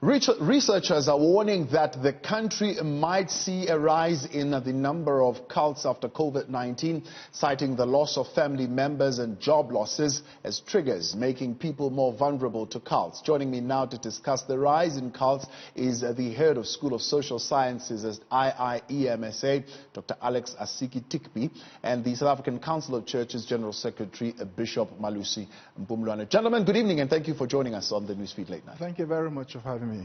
Researchers are warning that the country might see a rise in the number of cults after COVID-19, citing the loss of family members and job losses as triggers, making people more vulnerable to cults. Joining me now to discuss the rise in cults is the head of School of Social Sciences at IIEMSA, Dr. Alex Asiki-Tikpi, and the South African Council of Churches General Secretary, Bishop Malusi Mpumlwana. Gentlemen, good evening and thank you for joining us on the Newsfeed Late Night. Thank you very much for having me.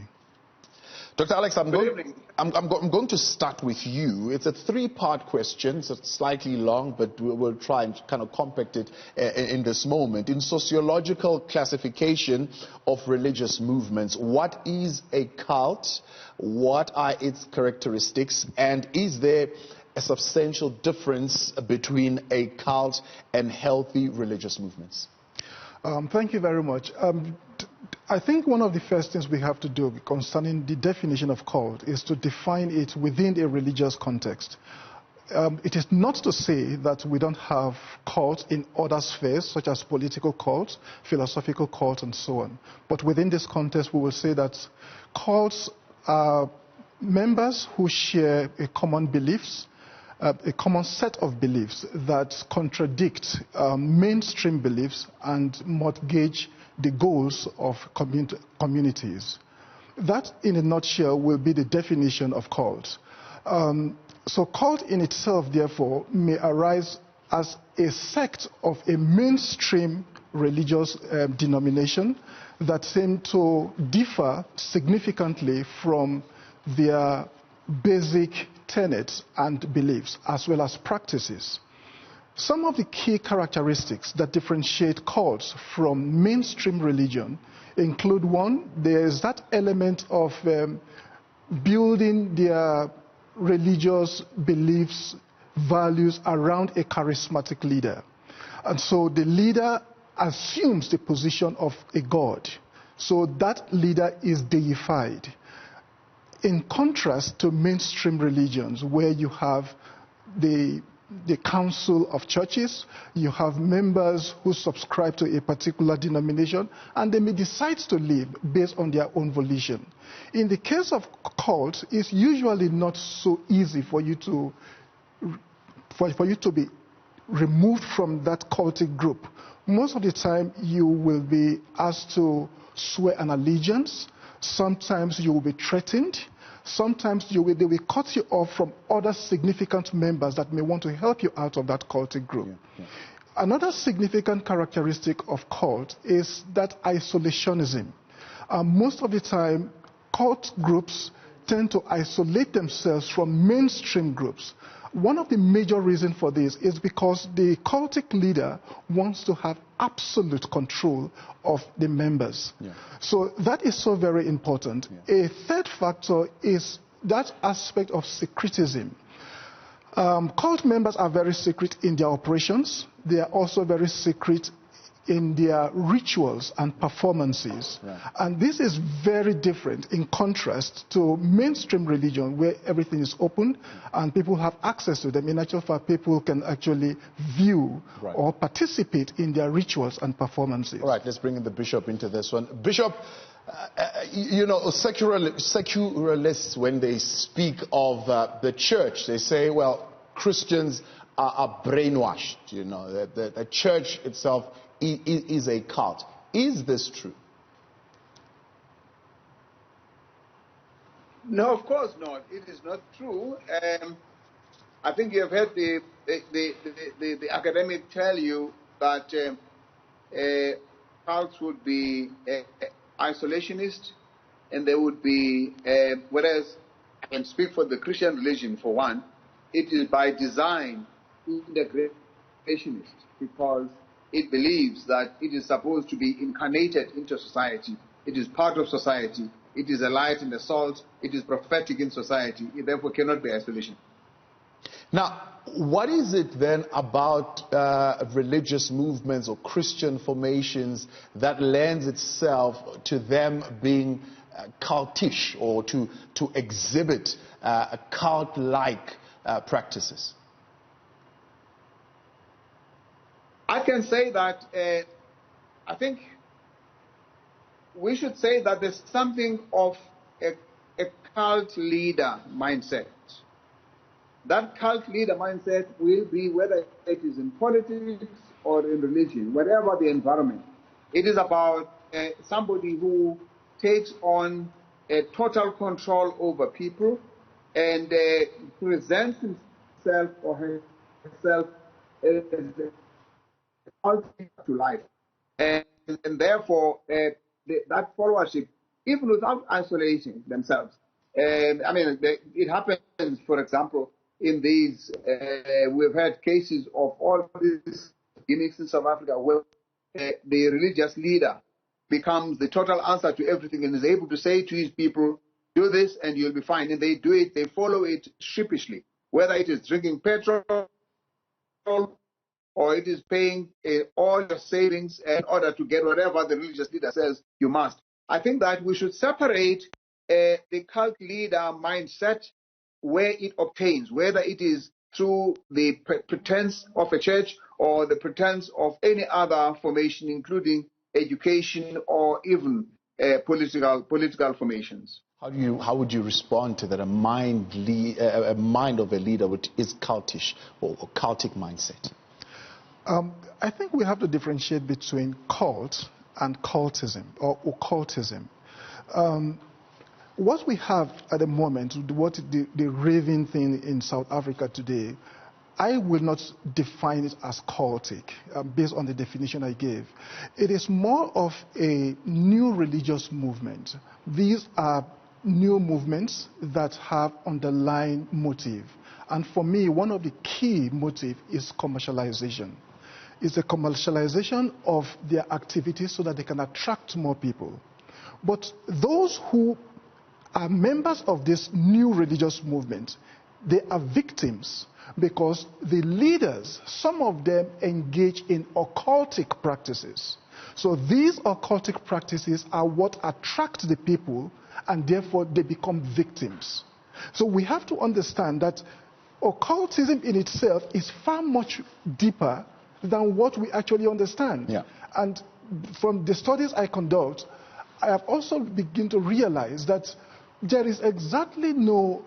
Dr. Alex, I'm going to start with you. It's a three-part question, so it's slightly long, but we'll try and kind of compact it in this moment. In sociological classification of religious movements, what is a cult? What are its characteristics? And is there a substantial difference between a cult and healthy religious movements? Thank you very much. I think one of the first things we have to do concerning the definition of cult is to define it within a religious context. It is not to say that we don't have cults in other spheres, such as political cults, philosophical cults, and so on. But within this context, we will say that cults are members who share a common beliefs, a common set of beliefs that contradict mainstream beliefs and mortgage the goals of communities. That, in a nutshell, will be the definition of cult. So cult in itself, therefore, may arise as a sect of a mainstream religious denomination that seem to differ significantly from their basic tenets and beliefs, as well as practices. Some of the key characteristics that differentiate cults from mainstream religion include: one, there is that element of building their religious beliefs, values around a charismatic leader. And so the leader assumes the position of a god. So that leader is deified. In contrast to mainstream religions, where you have the council of churches, you have members who subscribe to a particular denomination, and they may decide to live based on their own volition. In the case of cults, it's usually not so easy for you to be removed from that cultic group. Most of the time, you will be asked to swear an allegiance. Sometimes you will be threatened. Sometimes they will cut you off from other significant members that may want to help you out of that cultic group. Another significant characteristic of cult is that isolationism. Most of the time, cult groups tend to isolate themselves from mainstream groups. One of the major reasons for this is because the cultic leader wants to have absolute control of the members. So that is so very important. A third factor is that aspect of secretism. Cult members are very secret in their operations. They are also very secret in their rituals and performances. And this is very different in contrast to mainstream religion, where everything is open and people have access to them. In actual fact, people can actually view or participate in their rituals and performances. All right, let's bring in the bishop into this one. Bishop, you know, secularists, when they speak of the church, they say, well, Christians are brainwashed. You know, the church itself is a cult. Is this true? No, of course not. It is not true. I think you have heard the academic tell you that cults would be isolationist, and they would be, whereas I can speak for the Christian religion for one, it is by design integrationist, because it believes that it is supposed to be incarnated into society. It is part of society. It is a light and a salt. It is prophetic in society. It therefore cannot be isolation. Now, what is it then about religious movements or Christian formations that lends itself to them being cultish or to exhibit cult-like practices? I can say that I think we should say that there's something of a cult leader mindset. That cult leader mindset will be, whether it is in politics or in religion, whatever the environment. It is about somebody who takes on a total control over people and presents himself or herself as a cult to life. And therefore, that followership, even without isolating themselves. It happens, for example, in these, we've had cases of all these gimmicks in South Africa where the religious leader becomes the total answer to everything and is able to say to his people, do this and you'll be fine. And they do it, they follow it sheepishly, whether it is drinking petrol or it is paying all your savings in order to get whatever the religious leader says you must. I think that we should separate the cult leader mindset where it obtains, whether it is through the pretense of a church or the pretense of any other formation, including education or even political formations. How would you respond to that? A mind of a leader which is cultish or cultic mindset. I think we have to differentiate between cult and cultism or occultism. What we have at the moment, what the raving thing in South Africa today, I will not define it as cultic based on the definition I gave. It is more of a new religious movement. These are new movements that have underlying motive. And for me, one of the key motive is commercialization. It's the commercialization of their activities so that they can attract more people. But those who are members of this new religious movement, they are victims because the leaders, some of them engage in occultic practices. So these occultic practices are what attract the people and therefore they become victims. So we have to understand that occultism in itself is far much deeper than what we actually understand. Yeah. And from the studies I conduct, I have also begun to realize that there is exactly no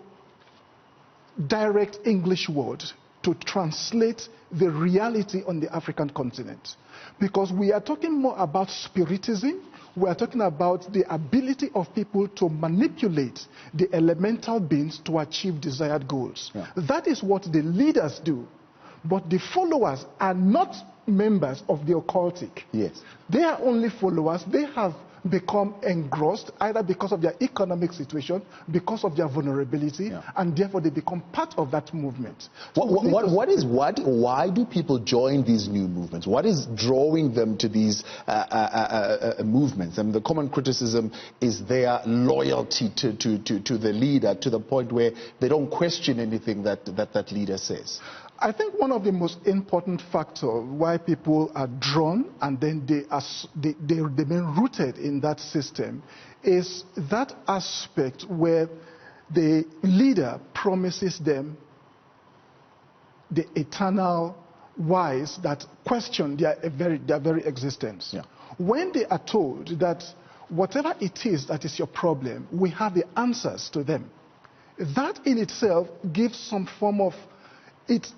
direct English word to translate the reality on the African continent. Because we are talking more about spiritism, we are talking about the ability of people to manipulate the elemental beings to achieve desired goals. Yeah. That is what the leaders do. But the followers are not members of the occultic. Yes. They are only followers. They have become engrossed either because of their economic situation, because of their vulnerability, and therefore they become part of that movement. Why do people join these new movements? What is drawing them to these movements? And the common criticism is their loyalty to the leader, to the point where they don't question anything that leader says. I think one of the most important factors why people are drawn and then they remain rooted in that system is that aspect where the leader promises them the eternal whys that question their very existence. Yeah. When they are told that whatever it is that is your problem, we have the answers to them, that in itself gives some form of it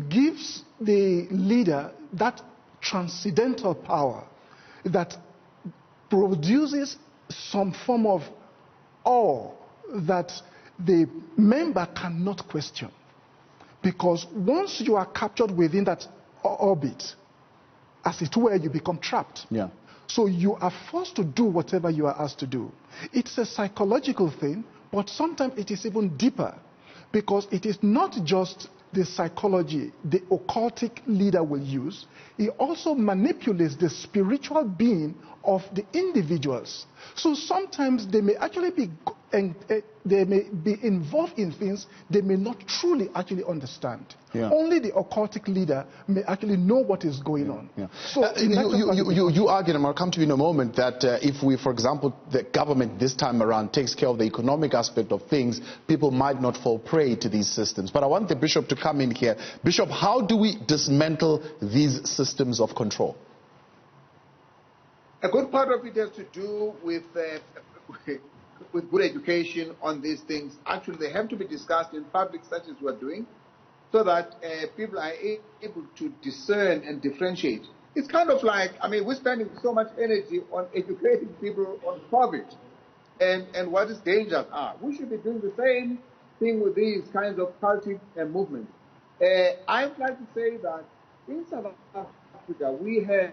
gives the leader that transcendental power that produces some form of awe that the member cannot question. Because once you are captured within that orbit, as it were, you become trapped. Yeah. So you are forced to do whatever you are asked to do. It's a psychological thing, but sometimes it is even deeper, because it is not just the psychology the occultic leader will use. He also manipulates the spiritual being of the individuals. So sometimes they may actually be involved in things they may not truly actually understand. Yeah. Only the occultic leader may actually know what is going on. Yeah. So you argue, and I'll come to you in a moment, that if we, for example, the government this time around takes care of the economic aspect of things, people might not fall prey to these systems. But I want the Bishop to come in here. Bishop, how do we dismantle these systems of control? A good part of it has to do with with good education on these things. Actually, they have to be discussed in public, such as we're doing, so that people are able to discern and differentiate. It's kind of like, I mean, we're spending so much energy on educating people on COVID and what its dangers are. We should be doing the same thing with these kinds of cultic movements. I would like to say that in South Africa, we have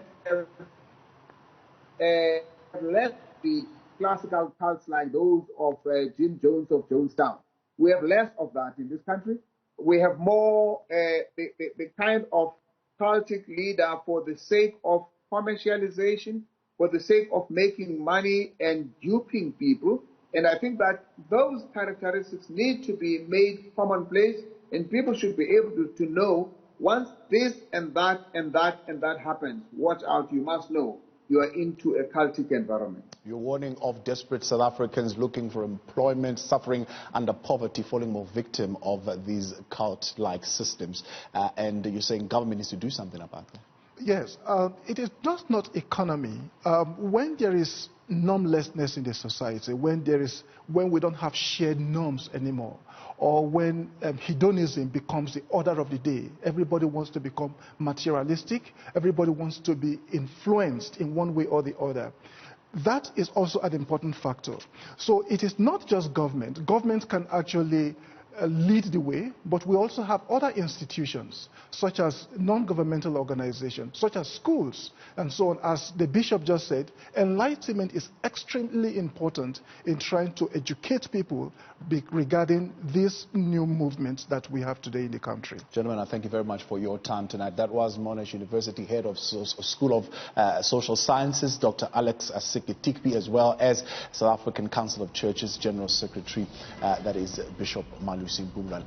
left the classical cults like those of Jim Jones of Jonestown. We have less of that in this country. We have more the kind of cultic leader for the sake of commercialization, for the sake of making money and duping people. And I think that those characteristics need to be made commonplace, and people should be able to know once this and that and that and that happens, watch out, you must know you are into a cultic environment. You're warning of desperate South Africans looking for employment, suffering under poverty, falling more victim of these cult-like systems. And you're saying government needs to do something about that. Yes, it is just not economy. When there is normlessness in the society, when we don't have shared norms anymore, or when hedonism becomes the order of the day, everybody wants to become materialistic, everybody wants to be influenced in one way or the other. That is also an important factor. So it is not just government. Government can actually lead the way, but we also have other institutions, such as non-governmental organizations, such as schools, and so on. As the bishop just said, enlightenment is extremely important in trying to educate people regarding these new movements that we have today in the country. Gentlemen, I thank you very much for your time tonight. That was Monash University Head of School of Social Sciences, Dr. Alex Asike-Tikpi, as well as South African Council of Churches General Secretary, that is Bishop Malusi Bumran.